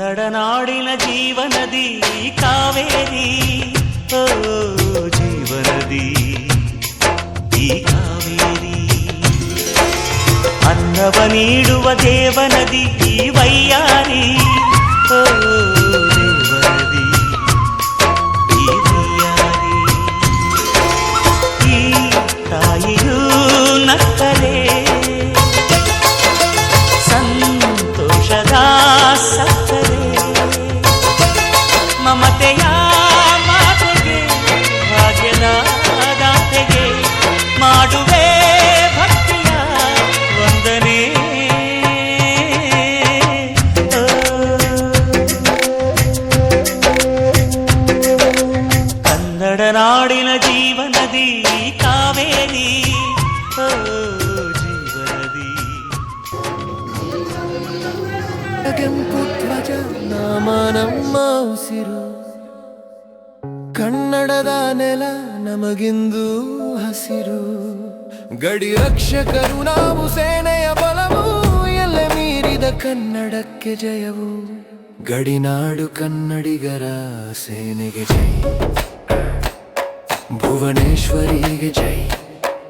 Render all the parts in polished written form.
ಕನ್ನಡ ನಾಡಿನ ಜೀವನದಿ ಕಾವೇರಿ, ಓ ಜೀವನದಿ ಈ ಕಾವೇರಿ. ಅನ್ನವ ನೀಡುವ ದೇವನದಿ ಈ ವೈಯಾರಿ, ಓ ದೇವನದಿ ಈ ವೈಯಾರಿ. ಈ ತಾಯಿಯೂ ನಕ್ಕಲೆ ಸಂತೋಷದ ಸಕ್ಕರೆ, ಮಮತೆಯ ಮಾತೆಗೆ ಭಾಗ್ಯದ ದಾತೆಗೆ ಮಾಡುವೆ ಭಕ್ತಿಯ ವಂದನೆ. ಕನ್ನಡ ನಾಡಿನ ಜೀವನದಿ ಕಾವೇರಿ, ಓ ಜೀವನದಿ. ಕೆಂಪು ಧ್ವಜ ನಾಮ ನಮ್ಮ ಉಸಿರು, ಕನ್ನಡದ ನೆಲ ನಮಗಿಂದು ಹಸಿರು. ಗಡಿ ರಕ್ಷಕರು ನಾವು, ಸೇನೆಯ ಬಲವು, ಎಲ್ಲೆ ಮೀರಿದ ಕನ್ನಡಕ್ಕೆ ಜಯವು. ಗಡಿನಾಡು ಕನ್ನಡಿಗರ ಸೇನೆಗೆ ಜೈ, ಭುವನೇಶ್ವರಿಗೆ ಜೈ,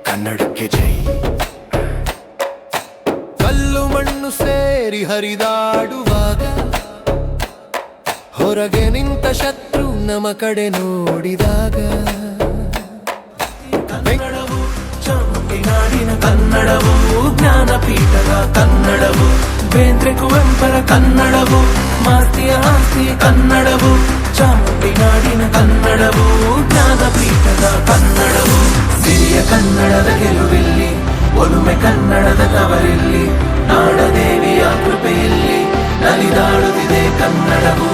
ಕನ್ನಡಕ್ಕೆ ಜೈ. ಕಲ್ಲು ಮಣ್ಣು ಸೇರಿ ಹರಿದಾಡುವಾಗ, ಹೊರಗೆ ನಿಂತ ಶತ್ರು ನಮ್ಮ ಕಡೆ ನೋಡಿದಾಗ. ಕನ್ನಡವು ಚಾಮುಂಡಿ ನಾಡಿನ ಕನ್ನಡವು, ಜ್ಞಾನಪೀಠದ ಕನ್ನಡವು, ಬೇಂದ್ರೆ ಕುವೆಂಪರ ಕನ್ನಡವು, ಮಾಸ್ತಿಯ ಆಸ್ತಿ ಕನ್ನಡವು. ಚಾಮುಂಡಿ ನಾಡಿನ ಕನ್ನಡವು, ಜ್ಞಾನಪೀಠದ ಕನ್ನಡವು. ಸಿರಿಯ ಕನ್ನಡದ ಗೆಲುವಿಲ್ಲಿ, ಒಲುಮೆ ಕನ್ನಡದ ತವರಿಲ್ಲಿ, ನಾಡದೇವಿಯ ಕೃಪೆಯಲ್ಲಿ ನಲಿದಾಡುತ್ತಿದೆ ಕನ್ನಡವು.